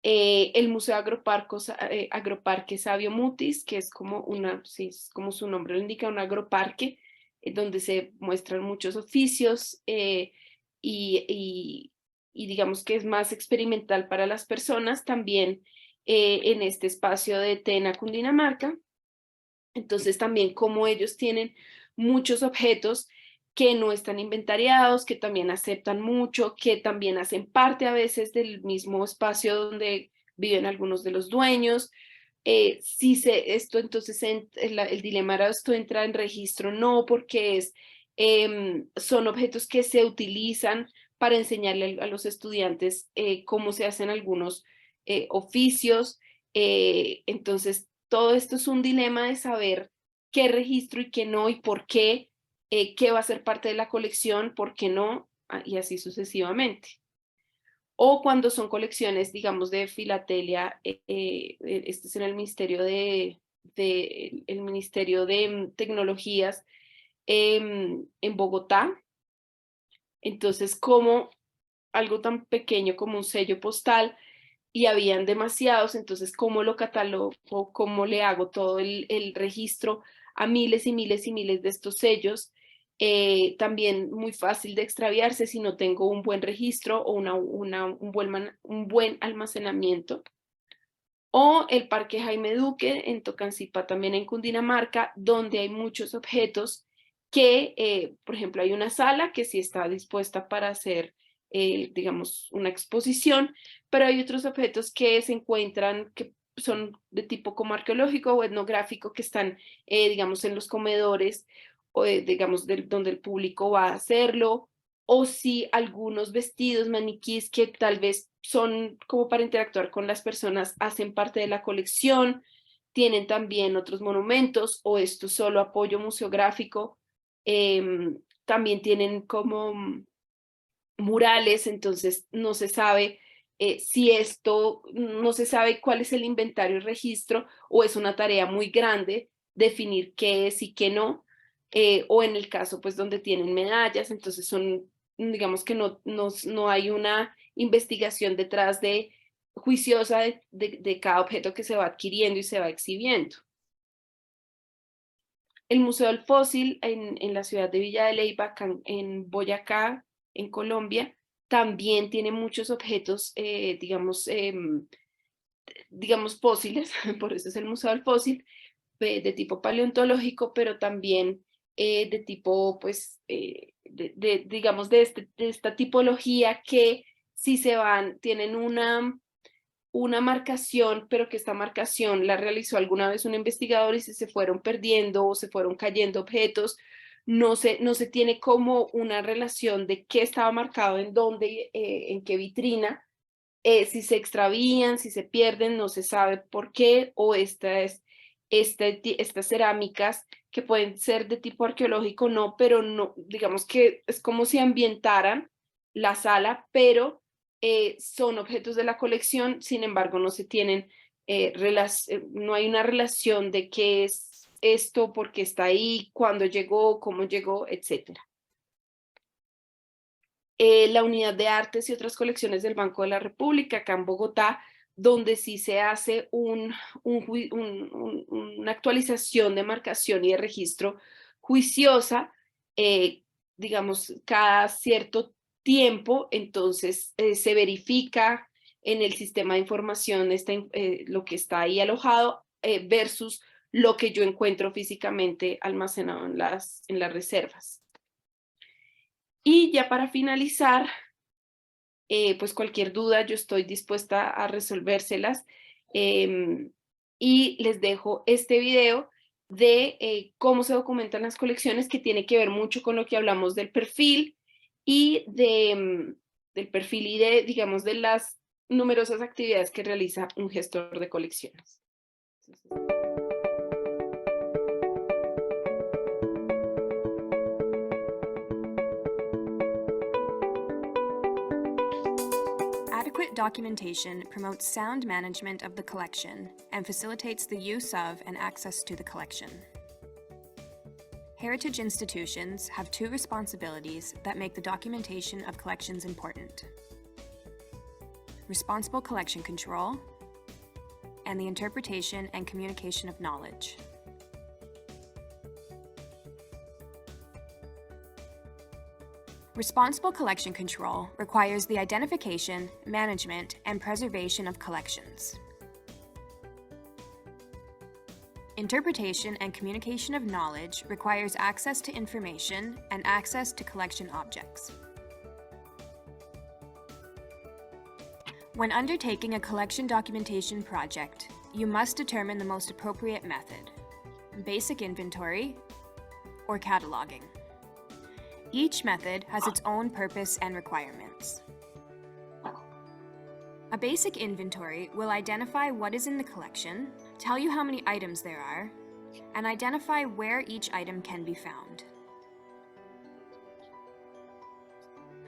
El Museo Agroparque Sabio Mutis, que es como sí, es como su nombre lo indica, un agroparque, donde se muestran muchos oficios, y digamos que es más experimental para las personas, también en este espacio de Tena, Cundinamarca. Entonces también como ellos tienen muchos objetos que no están inventariados, que también aceptan mucho, que también hacen parte a veces del mismo espacio donde viven algunos de los dueños. Entonces el dilema era, esto entra en registro, no, porque son objetos que se utilizan para enseñarle a los estudiantes cómo se hacen algunos oficios. Entonces, todo esto es un dilema de saber qué registro y qué no, y por qué, qué va a ser parte de la colección, por qué no, y así sucesivamente. O cuando son colecciones, digamos, de filatelia, este es en el Ministerio el Ministerio de Tecnologías en Bogotá. Entonces, como algo tan pequeño como un sello postal, y habían demasiados, entonces, ¿cómo lo catalogo? ¿Cómo le hago todo el registro a miles y miles y miles de estos sellos? También muy fácil de extraviarse si no tengo un buen registro o un buen almacenamiento. O el Parque Jaime Duque en Tocancipá, también en Cundinamarca, donde hay muchos objetos que, por ejemplo, hay una sala que sí está dispuesta para hacer, digamos, una exposición, pero hay otros objetos que se encuentran, que son de tipo como arqueológico o etnográfico, que están, digamos, en los comedores, o digamos, donde el público va a hacerlo, o si algunos vestidos, maniquís que tal vez son como para interactuar con las personas, hacen parte de la colección, tienen también otros monumentos, o esto es solo apoyo museográfico. También tienen como murales, entonces no se sabe si esto, no se sabe cuál es el inventario y registro, o es una tarea muy grande definir qué es y qué no, o en el caso pues donde tienen medallas, entonces son, digamos que no hay una investigación detrás de juiciosa de cada objeto que se va adquiriendo y se va exhibiendo. El Museo del Fósil en la ciudad de Villa de Leyva, en Boyacá, en Colombia, también tiene muchos objetos, digamos fósiles, por eso es el Museo del Fósil, de tipo paleontológico, pero también de tipo, pues, digamos, de esta tipología que si se van, tienen una marcación, pero que esta marcación la realizó alguna vez un investigador, y si se fueron perdiendo o se fueron cayendo objetos, no se tiene como una relación de qué estaba marcado en dónde, en qué vitrina. Si se extravían, si se pierden, no se sabe por qué, o estas cerámicas que pueden ser de tipo arqueológico, no, pero no, digamos que es como si ambientaran la sala, pero son objetos de la colección, sin embargo no se tienen, no hay una relación de qué es esto, por qué está ahí, cuándo llegó, cómo llegó, etc. La Unidad de Artes y otras colecciones del Banco de la República, acá en Bogotá, donde sí se hace una actualización de marcación y de registro juiciosa, digamos, cada cierto tiempo. Entonces se verifica en el sistema de información lo que está ahí alojado versus lo que yo encuentro físicamente almacenado en las reservas. Y ya para finalizar, pues cualquier duda yo estoy dispuesta a resolvérselas, y les dejo este video de cómo se documentan las colecciones, que tiene que ver mucho con lo que hablamos del perfil y del perfil y de, digamos, de las numerosas actividades que realiza un gestor de colecciones. Adequate documentation promotes sound management of the collection and facilitates the use of and access to the collection. Heritage institutions have two responsibilities that make the documentation of collections important: responsible collection control and the interpretation and communication of knowledge. Responsible collection control requires the identification, management, and preservation of collections. Interpretation and communication of knowledge requires access to information and access to collection objects. When undertaking a collection documentation project, you must determine the most appropriate method: basic inventory or cataloging. Each method has its own purpose and requirements. A basic inventory will identify what is in the collection, tell you how many items there are, and identify where each item can be found.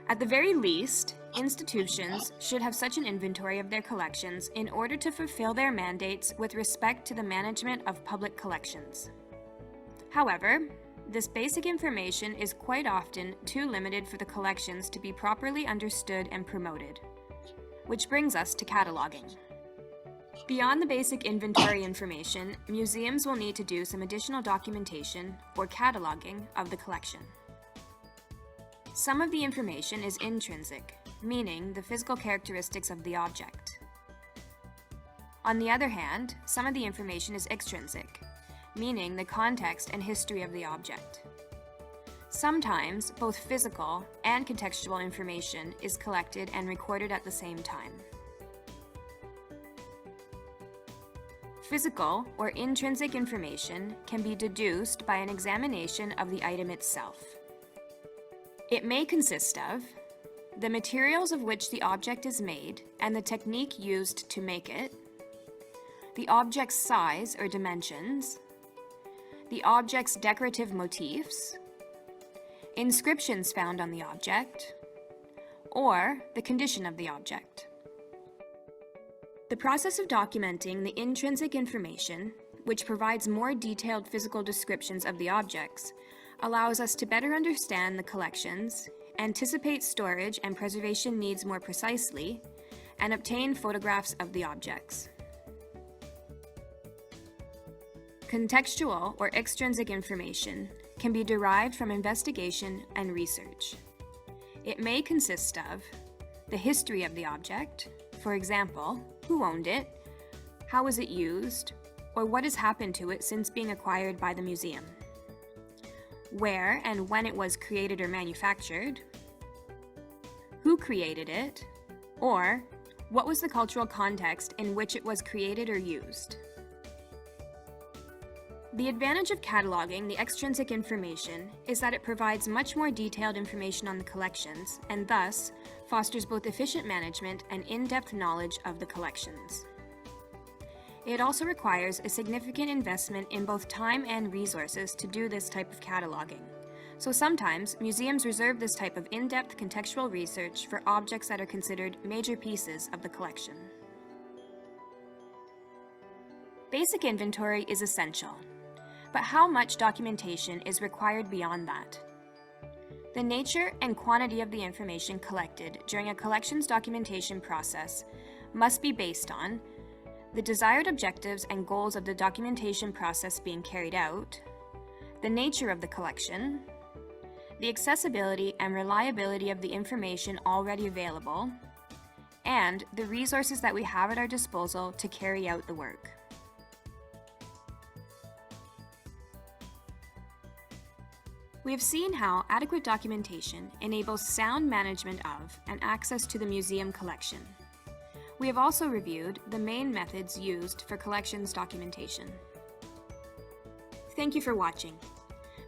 At the very least, institutions should have such an inventory of their collections in order to fulfill their mandates with respect to the management of public collections. However, this basic information is quite often too limited for the collections to be properly understood and promoted. Which brings us to cataloging. Beyond the basic inventory information, museums will need to do some additional documentation or cataloging of the collection. Some of the information is intrinsic, meaning the physical characteristics of the object. On the other hand, some of the information is extrinsic, meaning the context and history of the object. Sometimes, both physical and contextual information is collected and recorded at the same time. Physical or intrinsic information can be deduced by an examination of the item itself. It may consist of the materials of which the object is made and the technique used to make it, the object's size or dimensions, the object's decorative motifs, inscriptions found on the object, or the condition of the object. The process of documenting the intrinsic information, which provides more detailed physical descriptions of the objects, allows us to better understand the collections, anticipate storage and preservation needs more precisely, and obtain photographs of the objects. Contextual or extrinsic information can be derived from investigation and research. It may consist of the history of the object, for example, who owned it, how was it used, or what has happened to it since being acquired by the museum, where and when it was created or manufactured, who created it, or what was the cultural context in which it was created or used. The advantage of cataloging the extrinsic information is that it provides much more detailed information on the collections and thus fosters both efficient management and in-depth knowledge of the collections. It also requires a significant investment in both time and resources to do this type of cataloging. So sometimes museums reserve this type of in-depth contextual research for objects that are considered major pieces of the collection. Basic inventory is essential. But how much documentation is required beyond that? The nature and quantity of the information collected during a collection's documentation process must be based on the desired objectives and goals of the documentation process being carried out, the nature of the collection, the accessibility and reliability of the information already available, and the resources that we have at our disposal to carry out the work. We have seen how adequate documentation enables sound management of and access to the museum collection. We have also reviewed the main methods used for collections documentation. Thank you for watching.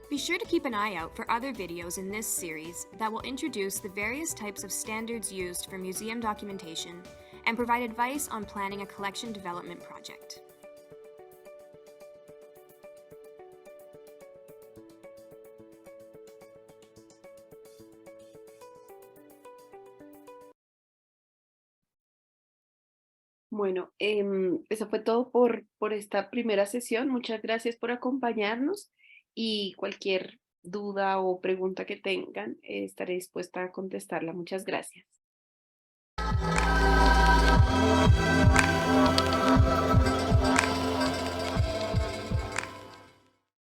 Be sure to keep an eye out for other videos in this series that will introduce the various types of standards used for museum documentation and provide advice on planning a collection development project. Bueno, eso fue todo por esta primera sesión. Muchas gracias por acompañarnos y cualquier duda o pregunta que tengan, estaré dispuesta a contestarla. Muchas gracias.